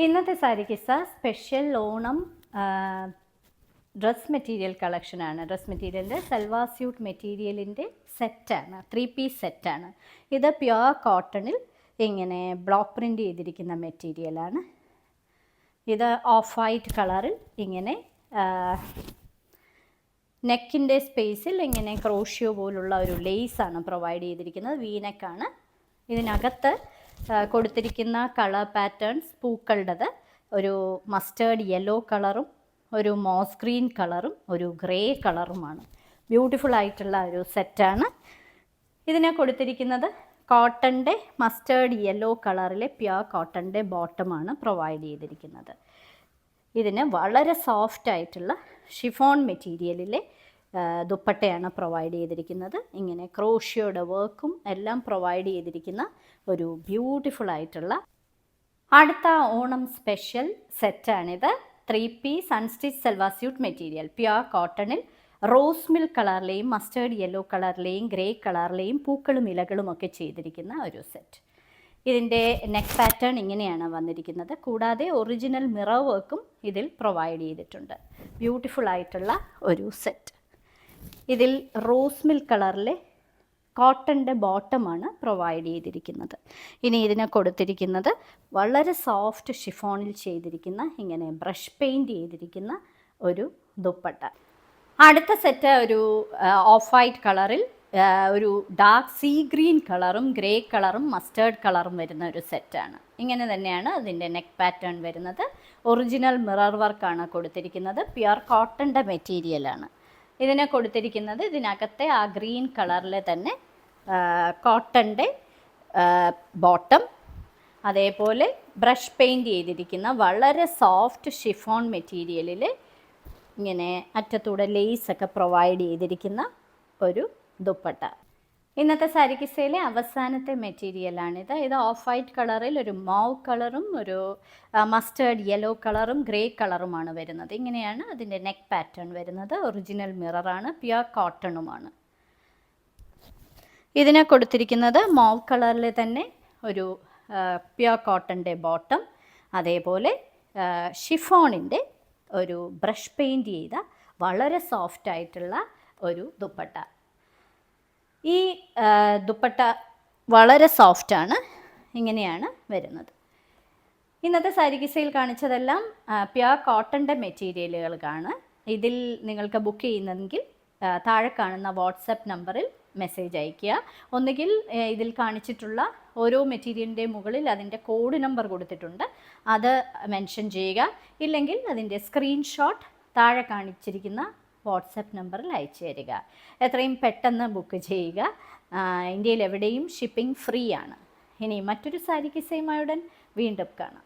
ഇന്നത്തെ സാരി കിസ്സ special Onam dress material കളക്ഷനാണ്. ഡ്രസ് മെറ്റീരിയലിൻ്റെ സൽവാർ സ്യൂട്ട് മെറ്റീരിയലിൻ്റെ സെറ്റാണ്, 3 പീസ് സെറ്റാണ്. ഇത് പ്യുവർ കോട്ടണിൽ ഇങ്ങനെ ബ്ലോക്ക് പ്രിൻ്റ് ചെയ്തിരിക്കുന്ന മെറ്റീരിയലാണ്. ഇത് ഓഫ് വൈറ്റ് കളറിൽ ഇങ്ങനെ നെക്കിൻ്റെ സ്പേസിൽ ഇങ്ങനെ ക്രോഷ്യോ പോലുള്ള ഒരു ലേസാണ് പ്രൊവൈഡ് ചെയ്തിരിക്കുന്നത്. വീനെക്കാണ്. ഇതിനകത്ത് കൊടുത്തിരിക്കുന്ന കളർ പാറ്റേൺസ് പൂക്കളുടേത് ഒരു മസ്റ്റേർഡ് യെല്ലോ കളറും ഒരു മോസ് ഗ്രീൻ കളറും ഒരു ഗ്രേ കളറുമാണ്. ബ്യൂട്ടിഫുൾ ആയിട്ടുള്ള ഒരു സെറ്റാണ്. ഇതിനെ കൊടുത്തിരിക്കുന്നത് കോട്ടൻ്റെ മസ്റ്റേർഡ് യെല്ലോ കളറിലെ പ്യുവർ കോട്ടൻ്റെ ബോട്ടമാണ് പ്രൊവൈഡ് ചെയ്തിരിക്കുന്നത്. ഇതിന് വളരെ സോഫ്റ്റ് ആയിട്ടുള്ള ഷിഫോൺ മെറ്റീരിയലിലെ ദുപ്പട്ടയാണ് പ്രൊവൈഡ് ചെയ്തിരിക്കുന്നത്. ഇങ്ങനെ ക്രോഷ്യോയുടെ വർക്കും എല്ലാം പ്രൊവൈഡ് ചെയ്തിരിക്കുന്ന ഒരു ബ്യൂട്ടിഫുൾ ആയിട്ടുള്ള അടുത്ത ഓണം സ്പെഷ്യൽ സെറ്റാണിത്. 3 piece unstitch salwar suit material pure കോട്ടണിൽ റോസ് മിൽക്ക് കളറിലെയും മസ്റ്റേർഡ് യെല്ലോ കളറിലെയും ഗ്രേ കളറിലെയും പൂക്കളും ഇലകളും ഒക്കെ ചെയ്തിരിക്കുന്ന ഒരു സെറ്റ്. ഇതിൻ്റെ നെക്ക് പാറ്റേൺ ഇങ്ങനെയാണ് വന്നിരിക്കുന്നത്. കൂടാതെ ഒറിജിനൽ മിറർ വർക്കും ഇതിൽ പ്രൊവൈഡ് ചെയ്തിട്ടുണ്ട്. ബ്യൂട്ടിഫുൾ ആയിട്ടുള്ള ഒരു സെറ്റ്. ഇതിൽ റോസ് മിൽക്ക് കളറിലെ കോട്ടൻ്റെ ബോട്ടമാണ് പ്രൊവൈഡ് ചെയ്തിരിക്കുന്നത്. ഇനി ഇതിനെ കൊടുത്തിരിക്കുന്നത് വളരെ സോഫ്റ്റ് ഷിഫോണിൽ ചെയ്തിരിക്കുന്ന ഇങ്ങനെ ബ്രഷ് പെയിൻറ്റ് ചെയ്തിരിക്കുന്ന ഒരു ദുപ്പട്ട. അടുത്ത സെറ്റ് ഒരു ഓഫ് വൈറ്റ് കളറിൽ ഒരു ഡാർക്ക് സീ ഗ്രീൻ കളറും ഗ്രേ കളറും മസ്റ്റേർഡ് കളറും വരുന്ന ഒരു സെറ്റാണ്. ഇങ്ങനെ തന്നെയാണ് അതിൻ്റെ നെക്ക് പാറ്റേൺ വരുന്നത്. ഒറിജിനൽ മിറർ വർക്കാണ് കൊടുത്തിരിക്കുന്നത്. പ്യുവർ കോട്ടൻ്റെ മെറ്റീരിയലാണ്. ഇതിനെ കൊടുത്തിരിക്കുന്നത് ഇതിനകത്തെ ആ ഗ്രീൻ കളറിലെ തന്നെ കോട്ടൻ്റെ ബോട്ടം, അതേപോലെ ബ്രഷ് പെയിൻറ്റ് ചെയ്തിരിക്കുന്ന വളരെ സോഫ്റ്റ് ഷിഫോൺ മെറ്റീരിയലിൽ ഇങ്ങനെ അറ്റത്തൂടെ ലേസൊക്കെ പ്രൊവൈഡ് ചെയ്തിരിക്കുന്ന ഒരു ദുപ്പട്ട. ഇന്നത്തെ സാരി കിസ്സയിലെ അവസാനത്തെ മെറ്റീരിയലാണിത്. ഇത് ഓഫ് വൈറ്റ് കളറിൽ ഒരു മൗവ് കളറും ഒരു മസ്റ്റേർഡ് യെല്ലോ കളറും ഗ്രേ കളറുമാണ് വരുന്നത്. ഇങ്ങനെയാണ് അതിൻ്റെ നെക്ക് പാറ്റേൺ വരുന്നത്. ഒറിജിനൽ മിററാണ്, പ്യുവർ കോട്ടണുമാണ്. ഇതിനെ കൊടുത്തിരിക്കുന്നത് മൗവ് കളറിൽ തന്നെ ഒരു പ്യുവർ കോട്ടൻ്റെ ബോട്ടം, അതേപോലെ ഷിഫോണിൻ്റെ ഒരു ബ്രഷ് പെയിൻറ്റ് ചെയ്ത വളരെ സോഫ്റ്റ് ആയിട്ടുള്ള ഒരു ദുപ്പട്ട. ഈ ദുപ്പട്ട വളരെ സോഫ്റ്റാണ്. ഇങ്ങനെയാണ് വരുന്നത്. ഇന്നത്തെ സാരി കിസ്സയിൽ കാണിച്ചതെല്ലാം പ്യുവർ കോട്ടൻ്റെ മെറ്റീരിയലുകൾക്കാണ്. ഇതിൽ നിങ്ങൾക്ക് ബുക്ക് ചെയ്യുന്നതെങ്കിൽ താഴെ കാണുന്ന വാട്സപ്പ് നമ്പറിൽ മെസ്സേജ് അയയ്ക്കുക. ഒന്നുകിൽ ഇതിൽ കാണിച്ചിട്ടുള്ള ഓരോ മെറ്റീരിയലിൻ്റെ മുകളിൽ അതിൻ്റെ കോഡ് നമ്പർ കൊടുത്തിട്ടുണ്ട്, അത് മെൻഷൻ ചെയ്യുക. ഇല്ലെങ്കിൽ അതിൻ്റെ സ്ക്രീൻഷോട്ട് താഴെ കാണിച്ചിരിക്കുന്ന വാട്സപ്പ് നമ്പറിൽ അയച്ചു തരിക. എത്രയും പെട്ടെന്ന് ബുക്ക് ചെയ്യുക. ഇന്ത്യയിൽ എവിടെയും ഷിപ്പിംഗ് ഫ്രീ ആണ്. ഇനി മറ്റൊരു സാരി കിസ്സയുമായുടൻ വീണ്ടും കാണാം.